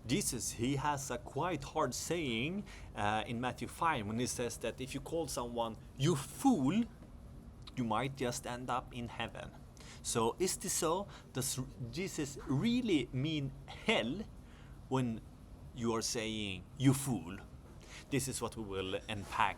Jesus, he has a quite hard saying in Matthew 5 when he says that if you call someone you fool, you might just end up in heaven. So is this so? Does Jesus really mean hell when you are saying you fool? This is what we will unpack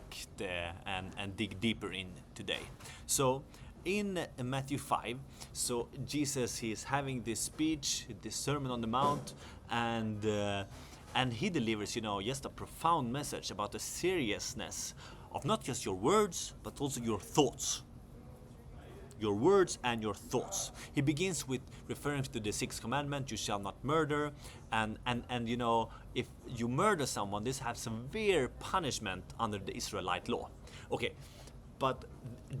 and dig deeper in today. So in Matthew 5, so Jesus, he is having this speech, this Sermon on the Mount, and he delivers, just a profound message about the seriousness of not just your words, but also your thoughts. Your words and your thoughts. He begins with referring to the sixth commandment, you shall not murder, and if you murder someone, this has severe punishment under the Israelite law. Okay, but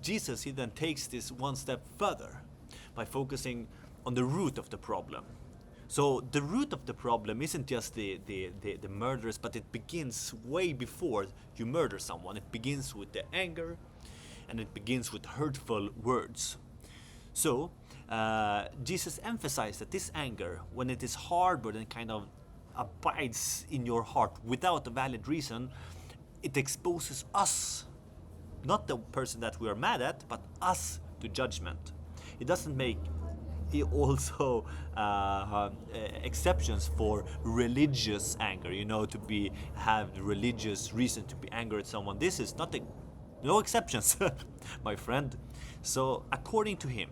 Jesus, he then takes this one step further by focusing on the root of the problem. So the root of the problem isn't just the murderers, but it begins way before you murder someone. It begins with the anger, and it begins with hurtful words. So Jesus emphasized that this anger, when it is harbored and kind of abides in your heart without a valid reason, it exposes us, not the person that we are mad at, but us, to judgment. It doesn't make also exceptions for religious anger, to have religious reason to be angry at someone. This is not no exceptions, my friend. So according to him,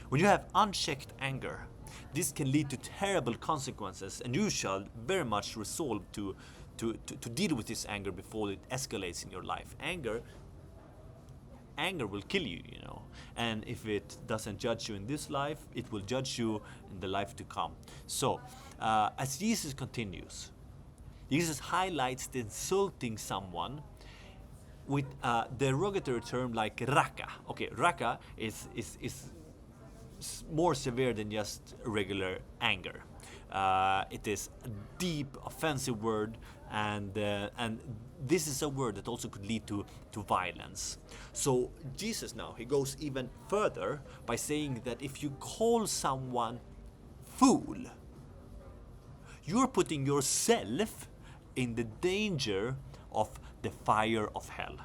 when you have unchecked anger, this can lead to terrible consequences, and you shall very much resolve to deal with this anger before it escalates in your life. Anger will kill you, and if it doesn't judge you in this life, it will judge you in the life to come. So as Jesus continues, Jesus highlights the insulting someone with a derogatory term like Raca. Okay, Raca is more severe than just regular anger. It is a deep, offensive word, and this is a word that also could lead to violence. So Jesus now, he goes even further by saying that if you call someone fool, you're putting yourself in the danger of the fire of hell.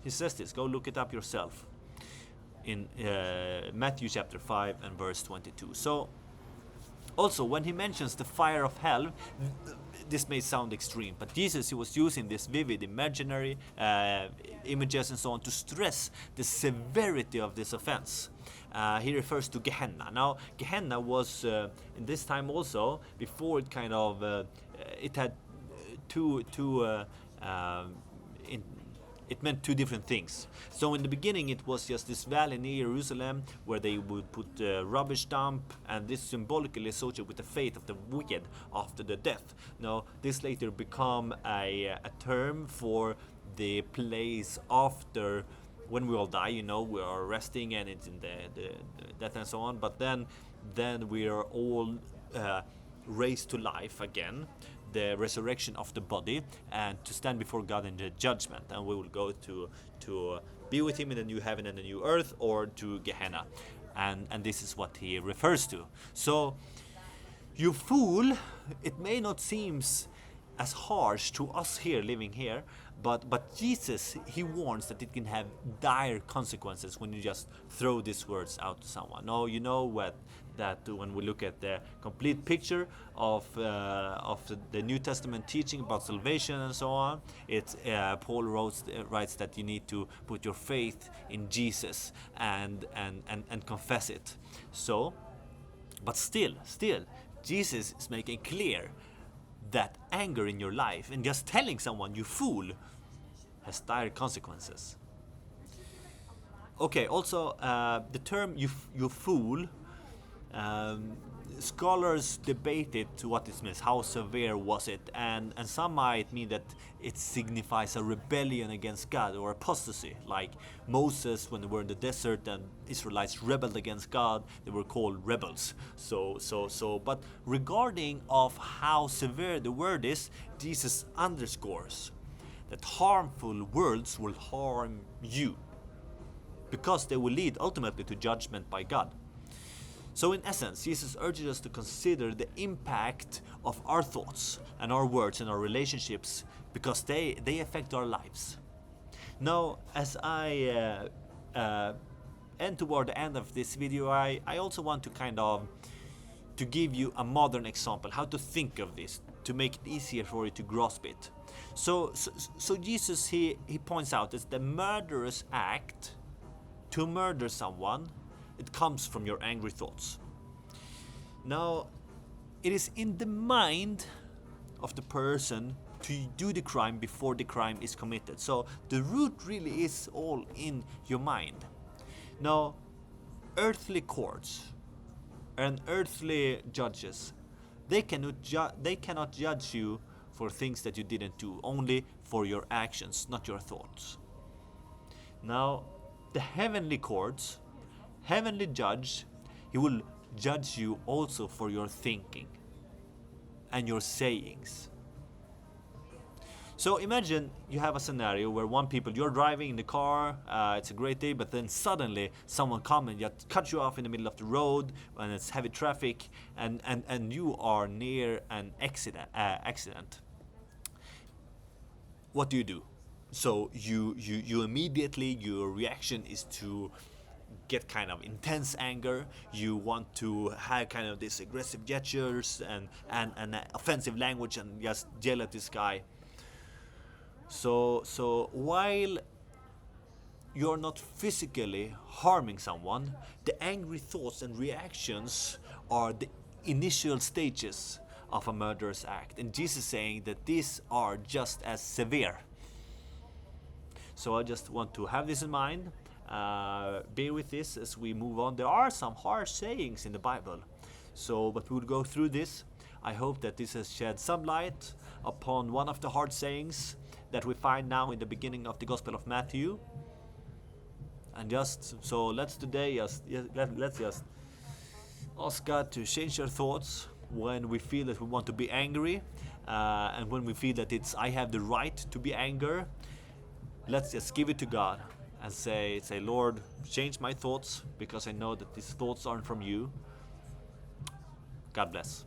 He says this, go look it up yourself in Matthew chapter 5 and verse 22. So also when he mentions the fire of hell, this may sound extreme, but Jesus, he was using this vivid imaginary images and so on to stress the severity of this offense. He refers to Gehenna. Now Gehenna was in this time also, before it kind of it had it meant two different things. So in the beginning it was just this valley near Jerusalem where they would put rubbish dump, and this symbolically associated with the fate of the wicked after the death. Now this later become a term for the place after when we all die, we are resting and it's in the death and so on, but then we are all raised to life again, the resurrection of the body, and to stand before God in the judgment, and we will go to be with him in the new heaven and the new earth, or to Gehenna, and this is what he refers to. So you fool, it may not seem as harsh to us here living here, but Jesus, he warns that it can have dire consequences when you just throw these words out to someone. No, you know what, that when we look at the complete picture of the New Testament teaching about salvation and so on, it's Paul writes that you need to put your faith in Jesus and confess it. So, but still, Jesus is making clear that anger in your life and just telling someone you fool has dire consequences. Okay, also the term you fool, scholars debated what it means, how severe was it, and some might mean that it signifies a rebellion against God or apostasy, like Moses when they were in the desert and Israelites rebelled against God, they were called rebels. So but regarding of how severe the word is, Jesus underscores that harmful words will harm you because they will lead ultimately to judgment by God. So in essence, Jesus urges us to consider the impact of our thoughts and our words and our relationships, because they affect our lives. Now, as I end toward the end of this video, I also want to kind of to give you a modern example, how to think of this, to make it easier for you to grasp it. So Jesus, he points out that the murderous act, to murder someone, it comes from your angry thoughts. Now, it is in the mind of the person to do the crime before the crime is committed. So the root really is all in your mind. Now, earthly courts and earthly judges, they cannot judge you for things that you didn't do, only for your actions, not your thoughts. Now, the heavenly courts, heavenly judge, he will judge you also for your thinking and your sayings. So imagine you have a scenario where you're driving in the car, it's a great day, but then suddenly someone comes and just cuts you off in the middle of the road when it's heavy traffic, and you are near an accident. What do? So you immediately, your reaction is to get kind of intense anger. You want to have kind of these aggressive gestures and offensive language and just yell at this guy. So while you're not physically harming someone, the angry thoughts and reactions are the initial stages of a murderous act. And Jesus is saying that these are just as severe. So I just want to have this in mind. Bear with this as we move on. There are some harsh sayings in the Bible. But we will go through this. I hope that this has shed some light upon one of the hard sayings that we find now in the beginning of the Gospel of Matthew. And let's just ask God to change our thoughts when we feel that we want to be angry, and when we feel that I have the right to be angry. Let's just give it to God and say, Lord, change my thoughts, because I know that these thoughts aren't from you. God bless.